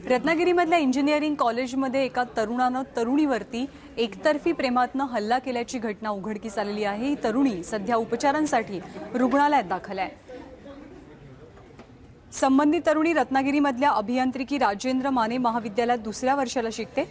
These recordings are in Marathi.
रत्नागिरीमधल्या इंजिनिअरिंग कॉलेजमध्ये एका तरुणानं तरुणीवरती एकतर्फी प्रेमातनं हल्ला केल्याची घटना उघडकीस आलेली आहे। ही तरुणी सध्या उपचारांसाठी रुग्णालयात दाखल आहे। संबंधित तरुणी रत्नागिरीमधल्या अभियांत्रिकी राजेंद्र माने महाविद्यालयात दुसऱ्या वर्षाला शिकते।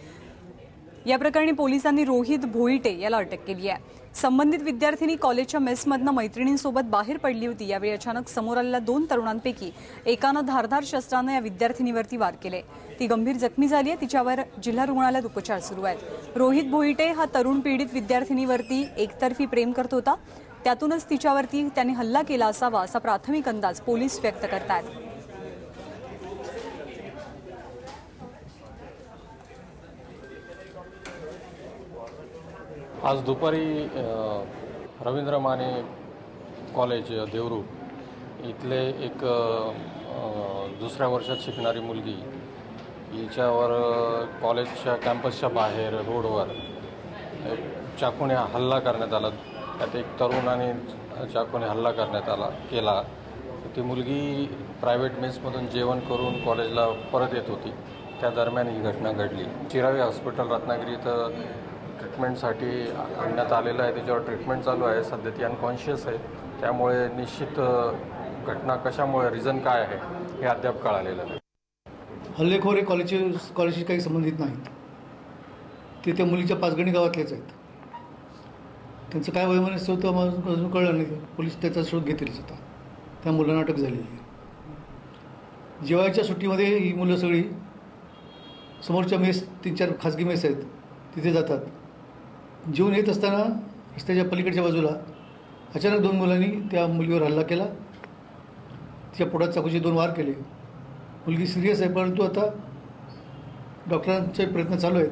या प्रकरणी पोलिसांनी रोहित भोईटे याला अटक केली आहे। संबंधित विद्यार्थिनी कॉलेजच्या मेसमधनं मैत्रिणींसोबत बाहेर पडली होती। यावेळी अचानक समोर आलेल्या दोन तरुणांपैकी एकानं धारदार शस्त्रानं या विद्यार्थिनीवरती वार केले। ती गंभीर जखमी झाली आहे। तिच्यावर जिल्हा रुग्णालयात उपचार सुरू आहेत। रोहित भोईटे हा तरुण पीडित विद्यार्थिनीवरती एकतर्फी प्रेम करत होता। त्यातूनच तिच्यावरती त्याने हल्ला केला असावा असा प्राथमिक अंदाज पोलीस व्यक्त करतात। आज दुपारी रवींद्र माने कॉलेज देवरू इथले एक दुसऱ्या वर्षात शिकणारी मुलगी हिच्यावर कॉलेजच्या कॅम्पसच्या बाहेर रोडवर चाकूने हल्ला करण्यात आला। त्यात एक तरुणाने चाकूने हल्ला केला। ती मुलगी प्रायव्हेट मेसमधून जेवण करून कॉलेजला परत येत होती। त्या दरम्यान ही घटना घडली। चिरावी हॉस्पिटल रत्नागिरी इथं ट्रीटमेंटसाठी आणण्यात आलेलं आहे। त्याच्यावर ट्रीटमेंट चालू आहे। सध्या ती अनकॉन्शियस आहे। त्यामुळे निश्चित घटना कशामुळे रिझन काय आहे हे अद्याप कळालेलं नाही। हल्लेखोर हे कॉलेजशी काही संबंधित नाहीत। ते त्या मुलीच्या पाचगणी गावातलेच आहेत। त्यांचं काय वैमनस्य होतं मला अजून कळलं नाही। पोलीस त्याचा शोध घेतीलच आता। त्या मुलांना अटक झालेली आहे। जेवायच्या सुट्टीमध्ये ही मुलं सगळी समोरच्या मेस 3-4 खाजगी मेस आहेत तिथे जातात। जेवून येत असताना रस्त्याच्या पलीकडच्या बाजूला अचानक दोन मुलांनी त्या मुलीवर हल्ला केला। तिच्या पोटात चाकूचे 2 वार केले। मुलगी सिरियस आहे, परंतु आता डॉक्टरांचे प्रयत्न चालू आहेत।